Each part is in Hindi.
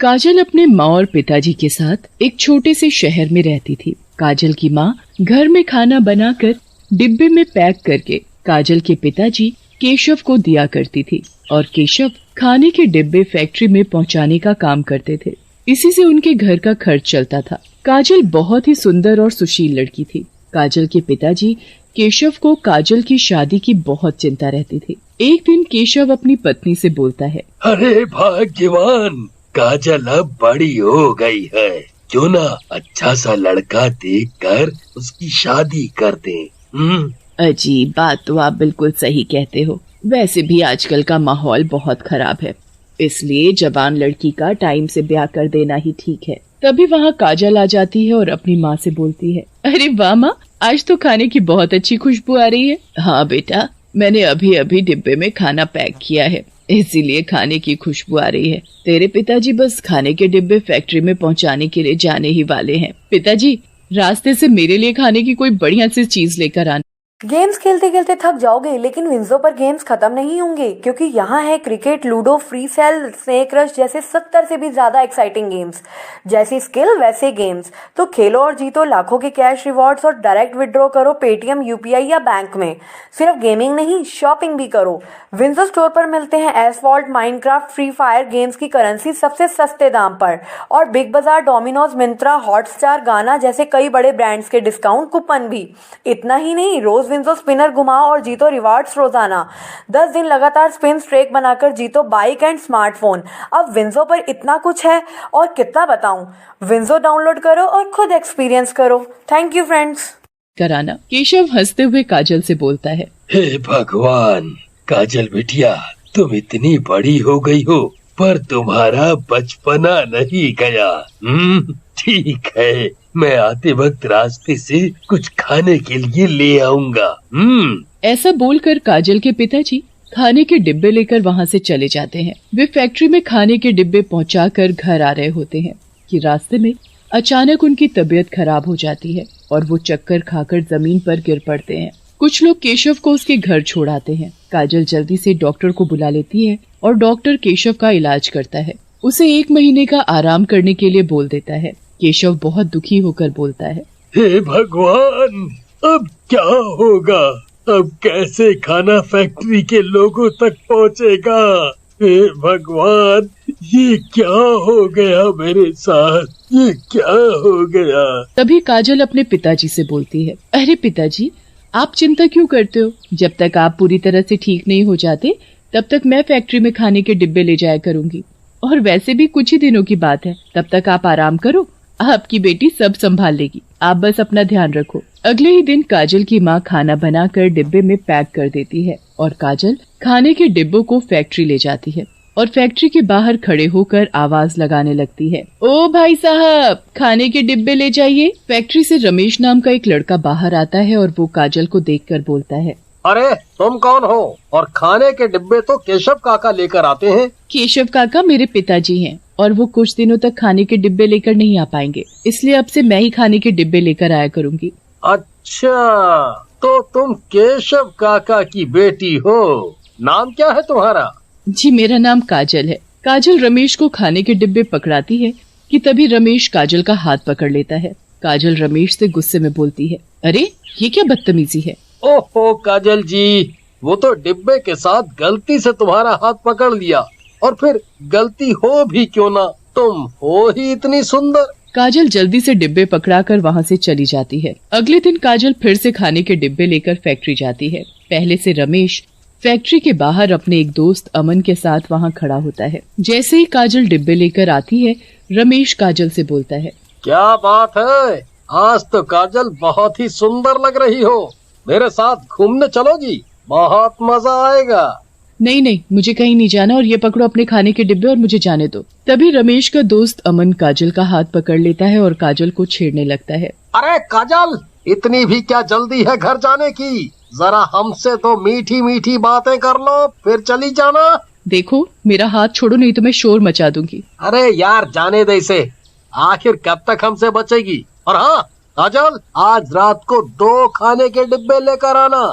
काजल अपने माँ और पिताजी के साथ एक छोटे से शहर में रहती थी। काजल की माँ घर में खाना बनाकर डिब्बे में पैक करके काजल के पिताजी केशव को दिया करती थी और केशव खाने के डिब्बे फैक्ट्री में पहुँचाने का काम करते थे। इसी से उनके घर का खर्च चलता था। काजल बहुत ही सुंदर और सुशील लड़की थी। काजल के पिताजी केशव को काजल की शादी की बहुत चिंता रहती थी। एक दिन केशव अपनी पत्नी से बोलता है, अरे भाग्यवान, काजल अब बड़ी हो गई है, क्यों ना अच्छा सा लड़का देखकर उसकी शादी कर दें। अजी, बात तो आप बिल्कुल सही कहते हो। वैसे भी आजकल का माहौल बहुत खराब है, इसलिए जवान लड़की का टाइम से ब्याह कर देना ही ठीक है। तभी वहाँ काजल आ जाती है और अपनी माँ से बोलती है, अरे वाह माँ, आज तो खाने की बहुत अच्छी खुशबू आ रही है। हाँ बेटा, मैंने अभी अभी डिब्बे में खाना पैक किया है, इसीलिए खाने की खुशबू आ रही है। तेरे पिताजी बस खाने के डिब्बे फैक्ट्री में पहुंचाने के लिए जाने ही वाले हैं। पिताजी, रास्ते से मेरे लिए खाने की कोई बढ़िया सी चीज लेकर आना। गेम्स खेलते खेलते थक जाओगे, लेकिन विंजो पर गेम्स खत्म नहीं होंगे, क्योंकि यहाँ है cricket, ludo, free cell, snake rush जैसे 70 से भी ज्यादा एक्साइटिंग गेम्स। जैसी स्किल वैसे गेम्स। तो खेलो और जीतो लाखों के कैश रिवॉर्ड्स और डायरेक्ट विड्रॉ करो पेटीएम, यूपीआई या बैंक में। सिर्फ गेमिंग नहीं, शॉपिंग भी करो। विंजो स्टोर पर मिलते हैं asphalt, Minecraft, free fire games की करेंसी सबसे सस्ते दाम पर, और बिग बाजार, डोमिनोज, मिंत्रा, हॉटस्टार, गाना जैसे कई बड़े ब्रांड्स के डिस्काउंट कूपन भी। इतना ही नहीं, रोज विंजो स्पिनर घुमाओ और जीतो रिवार्ड्स रोजाना। 10 दिन लगातार स्पिन स्ट्रेक बनाकर जीतो बाइक एंड स्मार्टफोन। अब विंजो पर इतना कुछ है और कितना बताऊं। विंजो डाउनलोड करो और खुद एक्सपीरियंस करो। Thank you friends. कराना। केशव हंसते हुए काजल से बोलता है, हे भगवान, काजल बिटिया, तुम इतनी बड़ी हो गई हो, पर तुम्हारा बचपना नहीं गया। ठीक है, मैं आते वक्त रास्ते से कुछ खाने के लिए ले आऊंगा। ऐसा बोलकर काजल के पिताजी खाने के डिब्बे लेकर वहाँ से चले जाते हैं। वे फैक्ट्री में खाने के डिब्बे पहुँचाकर घर आ रहे होते हैं कि रास्ते में अचानक उनकी तबीयत खराब हो जाती है और वो चक्कर खाकर जमीन पर गिर पड़ते हैं। कुछ लोग केशव को उसके घर छोड़ आते हैं। काजल जल्दी से डॉक्टर को बुला लेती है और डॉक्टर केशव का इलाज करता है। उसे 1 महीने का आराम करने के लिए बोल देता है। केशव बहुत दुखी होकर बोलता है, हे भगवान, अब क्या होगा? अब कैसे खाना फैक्ट्री के लोगों तक पहुंचेगा? हे भगवान, ये क्या हो गया मेरे साथ? ये क्या हो गया? तभी काजल अपने पिताजी से बोलती है, अरे पिताजी, आप चिंता क्यों करते हो? जब तक आप पूरी तरह से ठीक नहीं हो जाते, तब तक मैं फैक्ट्री में खाने के डिब्बे ले जाया करूंगी। और वैसे भी कुछ ही दिनों की बात है, तब तक आप आराम करो, आपकी बेटी सब संभाल लेगी। आप बस अपना ध्यान रखो। अगले ही दिन काजल की माँ खाना बनाकर डिब्बे में पैक कर देती है और काजल खाने के डिब्बों को फैक्ट्री ले जाती है और फैक्ट्री के बाहर खड़े होकर आवाज लगाने लगती है, ओ भाई साहब, खाने के डिब्बे ले जाइए। फैक्ट्री से रमेश नाम का एक लड़का बाहर आता है और वो काजल को देखकर बोलता है, अरे तुम कौन हो? और खाने के डिब्बे तो केशव काका लेकर आते हैं। केशव काका मेरे पिताजी हैं और वो कुछ दिनों तक खाने के डिब्बे लेकर नहीं आ पाएंगे, इसलिए अब से मैं ही खाने के डिब्बे लेकर आया करूंगी। अच्छा, तो तुम केशव काका की बेटी हो। नाम क्या है तुम्हारा? जी, मेरा नाम काजल है। काजल रमेश को खाने के डिब्बे पकड़ाती है कि तभी रमेश काजल का हाथ पकड़ लेता है। काजल रमेश से गुस्से में बोलती है, अरे ये क्या बदतमीजी है? ओहो काजल जी, वो तो डिब्बे के साथ गलती से तुम्हारा हाथ पकड़ लिया, और फिर गलती हो भी क्यों ना, तुम हो ही इतनी सुंदर। काजल जल्दी से डिब्बे पकड़ाकर वहाँ से चली जाती है। अगले दिन काजल फिर से खाने के डिब्बे लेकर फैक्ट्री जाती है। पहले से रमेश फैक्ट्री के बाहर अपने एक दोस्त अमन के साथ वहाँ खड़ा होता है। जैसे ही काजल डिब्बे लेकर आती है, रमेश काजल से बोलता है, क्या बात है, आज तो काजल बहुत ही सुंदर लग रही हो। मेरे साथ घूमने चलोगी? बहुत मजा आएगा। नहीं नहीं, मुझे कहीं नहीं जाना, और ये पकड़ो अपने खाने के डिब्बे और मुझे जाने दो। तभी रमेश का दोस्त अमन काजल का हाथ पकड़ लेता है और काजल को छेड़ने लगता है। अरे काजल, इतनी भी क्या जल्दी है घर जाने की? जरा हमसे तो मीठी मीठी बातें कर लो, फिर चली जाना। देखो, मेरा हाथ छोड़ो, नहीं तो मैं शोर मचा दूंगी। अरे यार, जाने दे इसे, आखिर कब तक हमसे बचेगी? और हाँ काजल, आज रात को 2 खाने के डिब्बे लेकर आना।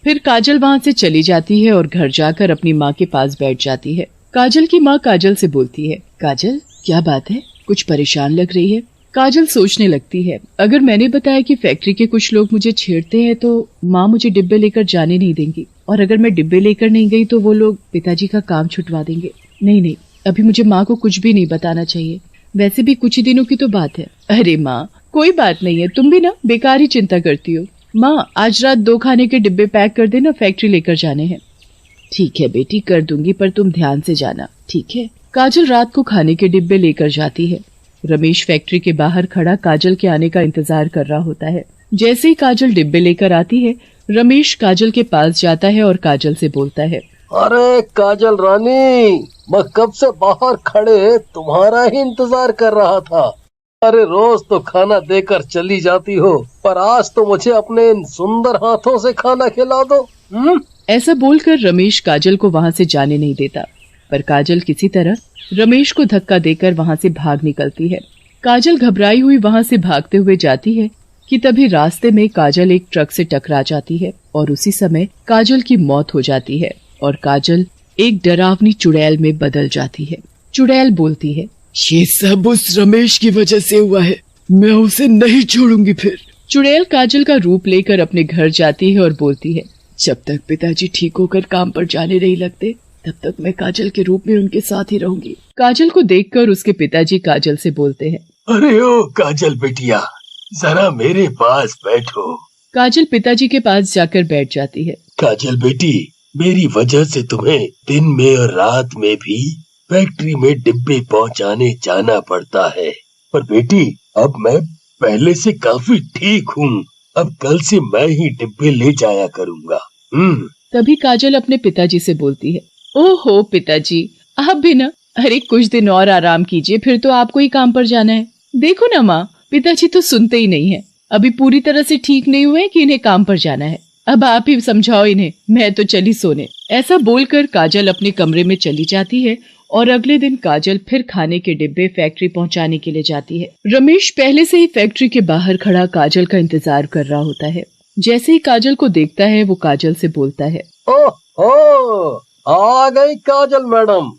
फिर काजल वहाँ से चली जाती है और घर जाकर अपनी माँ के पास बैठ जाती है। काजल की माँ काजल से बोलती है, काजल क्या बात है, कुछ परेशान लग रही है। काजल सोचने लगती है, अगर मैंने बताया कि फैक्ट्री के कुछ लोग मुझे छेड़ते हैं तो माँ मुझे डिब्बे लेकर जाने नहीं देंगी, और अगर मैं डिब्बे लेकर नहीं गई तो वो लोग पिताजी का काम छुटवा देंगे। नहीं, अभी मुझे माँ को कुछ भी नहीं बताना चाहिए। वैसे भी कुछ ही दिनों की तो बात है। अरे माँ, कोई बात नहीं है, तुम भी ना बेकार ही चिंता करती हो। माँ, आज रात 2 खाने के डिब्बे पैक कर देना, फैक्ट्री लेकर जाने हैं। ठीक है बेटी, कर दूंगी, पर तुम ध्यान से जाना, ठीक है। काजल रात को खाने के डिब्बे लेकर जाती है। रमेश फैक्ट्री के बाहर खड़ा काजल के आने का इंतजार कर रहा होता है। जैसे ही काजल डिब्बे लेकर आती है, रमेश काजल के पास जाता है और काजल से बोलता है, अरे काजल रानी, मैं कब से बाहर खड़े तुम्हारा ही इंतजार कर रहा था। अरे रोज तो खाना देकर चली जाती हो, पर आज तो मुझे अपने इन सुंदर हाथों से खाना खिला दो। ऐसा बोलकर रमेश काजल को वहाँ से जाने नहीं देता, पर काजल किसी तरह रमेश को धक्का देकर वहाँ से भाग निकलती है। काजल घबराई हुई वहाँ से भागते हुए जाती है कि तभी रास्ते में काजल एक ट्रक से टकरा जाती है और उसी समय काजल की मौत हो जाती है और काजल एक डरावनी चुड़ैल में बदल जाती है। चुड़ैल बोलती है, ये सब उस रमेश की वजह से हुआ है, मैं उसे नहीं छोड़ूंगी फिर। चुड़ैल काजल का रूप लेकर अपने घर जाती है और बोलती है, जब तक पिताजी ठीक होकर काम पर जाने नहीं लगते तब तक मैं काजल के रूप में उनके साथ ही रहूंगी। काजल को देखकर उसके पिताजी काजल से बोलते हैं, अरे ओ काजल बेटिया, जरा मेरे पास बैठो। काजल पिताजी के पास जाकर बैठ जाती है। काजल बेटी, मेरी वजह से तुम्हें दिन में और रात में भी फैक्ट्री में डिब्बे पहुंचाने जाना पड़ता है, पर बेटी अब मैं पहले से काफी ठीक हूँ। अब कल से मैं ही डिब्बे ले जाया करूँगा। तभी काजल अपने पिताजी से बोलती है, ओहो पिताजी, आप भी ना, अरे कुछ दिन और आराम कीजिए, फिर तो आपको ही काम पर जाना है। देखो ना माँ, पिताजी तो सुनते ही नहीं है, अभी पूरी तरह से ठीक नहीं हुए कि इन्हें काम पर जाना है। अब आप ही समझाओ इन्हें, मैं तो चली सोने। ऐसा बोलकर काजल अपने कमरे में चली जाती है और अगले दिन काजल फिर खाने के डिब्बे फैक्ट्री पहुंचाने के लिए जाती है। रमेश पहले से ही फैक्ट्री के बाहर खड़ा काजल का इंतजार कर रहा होता है। जैसे ही काजल को देखता है, वो काजल से बोलता है, ओह, आ गई काजल मैडम।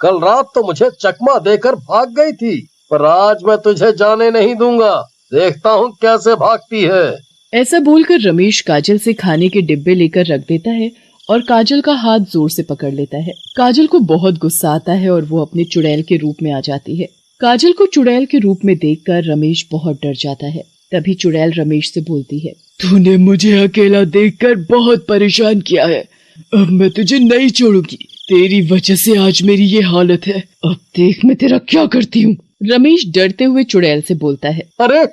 कल रात तो मुझे चकमा देकर भाग गई थी, पर आज मैं तुझे जाने नहीं दूंगा, देखता हूँ कैसे भागती है। ऐसा बोलकर रमेश काजल से खाने के डिब्बे लेकर रख देता है और काजल का हाथ जोर से पकड़ लेता है। काजल को बहुत गुस्सा आता है और वो अपने चुड़ैल के रूप में आ जाती है। काजल को चुड़ैल के रूप में देखकर रमेश बहुत डर जाता है। तभी चुड़ैल रमेश से बोलती है, तूने मुझे अकेला देखकर बहुत परेशान किया है, अब मैं तुझे नहीं छोड़ूंगी। तेरी वजह से आज मेरी ये हालत है, अब देख मैं तेरा क्या करती हूँ। रमेश डरते हुए चुड़ैल से बोलता है, अरे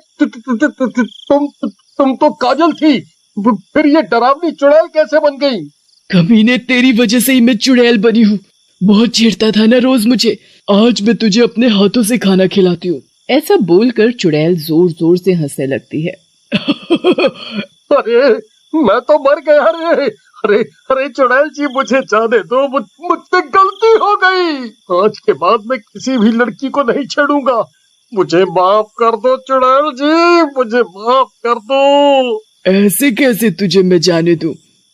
तुम तो काजल थी, फिर ये डरावनी चुड़ैल कैसे बन गई? कमीने, तेरी वजह से ही मैं चुड़ैल बनी हूँ। बहुत छेड़ता था ना रोज मुझे, आज मैं तुझे अपने हाथों से खाना खिलाती हूँ। ऐसा बोलकर चुड़ैल जोर जोर से हंसने लगती है। अरे मैं तो मर गया रे। अरे चुड़ैल जी, मुझे जाने दो, मुझसे गलती हो गई। आज के बाद मैं किसी भी लड़की को नहीं छेड़ूंगा, मुझे माफ कर दो चुड़ैल जी, मुझे माफ कर दो। ऐसे कैसे तुझे मैं जाने दूं?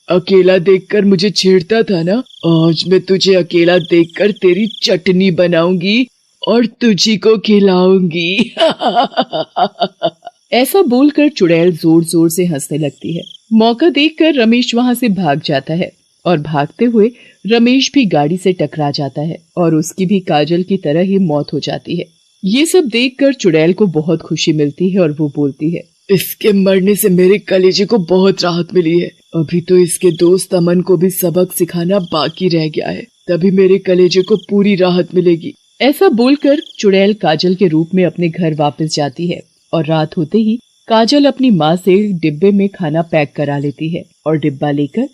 अकेला देखकर मुझे छेड़ता था ना, आज मैं तुझे अकेला देखकर तेरी चटनी बनाऊंगी और तुझी को खिलाऊंगी। ऐसा बोलकर चुड़ैल जोर जोर से हंसने लगती है। मौका देखकर रमेश वहाँ से भाग जाता है और भागते हुए रमेश भी गाड़ी से टकरा जाता है और उसकी भी काजल की तरह ही मौत हो जाती है। ये सब देखकर चुड़ैल को बहुत खुशी मिलती है और वो बोलती है, इसके मरने से मेरे कलेजे को बहुत राहत मिली है। अभी तो इसके दोस्त अमन को भी सबक सिखाना बाकी रह गया है, तभी मेरे कलेजे को पूरी राहत मिलेगी। ऐसा बोलकर चुड़ैल काजल के रूप में अपने घर वापस जाती है और रात होते ही काजल अपनी माँ से डिब्बे में खाना पैक करा लेती है और डिब्बा लेकर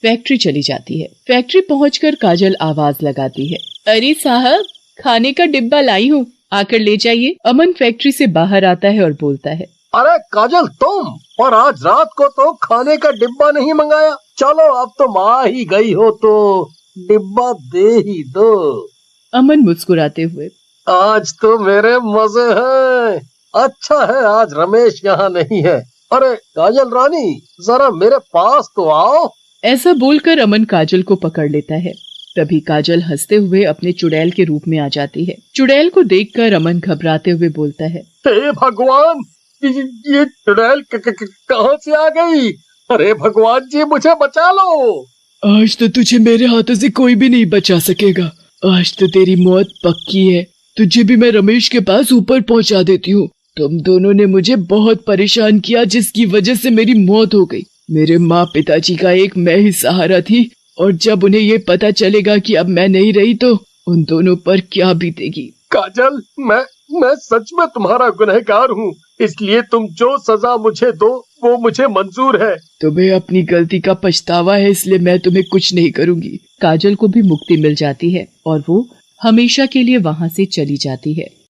फैक्ट्री चली जाती है। फैक्ट्री पहुंचकर काजल आवाज लगाती है, अरे साहब, खाने का डिब्बा लाई हूँ, आकर ले जाइए। अमन फैक्ट्री से बाहर आता है और बोलता है, अरे काजल तुम, और आज रात को तो खाने का डिब्बा नहीं मंगाया? चलो अब तो माँ ही गई हो तो डिब्बा दे ही दो। अमन मुस्कुराते हुए, आज तो मेरे मजे हैं। अच्छा है आज रमेश यहाँ नहीं है। अरे काजल रानी, जरा मेरे पास तो आओ। ऐसा बोलकर अमन काजल को पकड़ लेता है तभी काजल हंसते हुए अपने चुड़ैल के रूप में आ जाती है। चुड़ैल को देखकर अमन घबराते हुए बोलता है, हे भगवान, ये चुड़ैल कहाँ से आ गई? अरे भगवान जी, मुझे बचा लो। आज तो तुझे मेरे हाथों से कोई भी नहीं बचा सकेगा। आज तो तेरी मौत पक्की है। तुझे भी मैं रमेश के पास ऊपर पहुंचा देती हूँ। तुम दोनों ने मुझे बहुत परेशान किया, जिसकी वजह से मेरी मौत हो गई। मेरे माँ पिताजी का एक मैं ही सहारा थी, और जब उन्हें ये पता चलेगा कि अब मैं नहीं रही तो उन दोनों पर क्या बीतेगी। काजल, मैं सच में तुम्हारा गुनहगार हूँ, इसलिए तुम जो सजा मुझे दो वो मुझे मंजूर है। तुम्हें अपनी गलती का पछतावा है, इसलिए मैं तुम्हें कुछ नहीं करूँगी। काजल को भी मुक्ति मिल जाती है और वो हमेशा के लिए वहाँ से चली जाती है।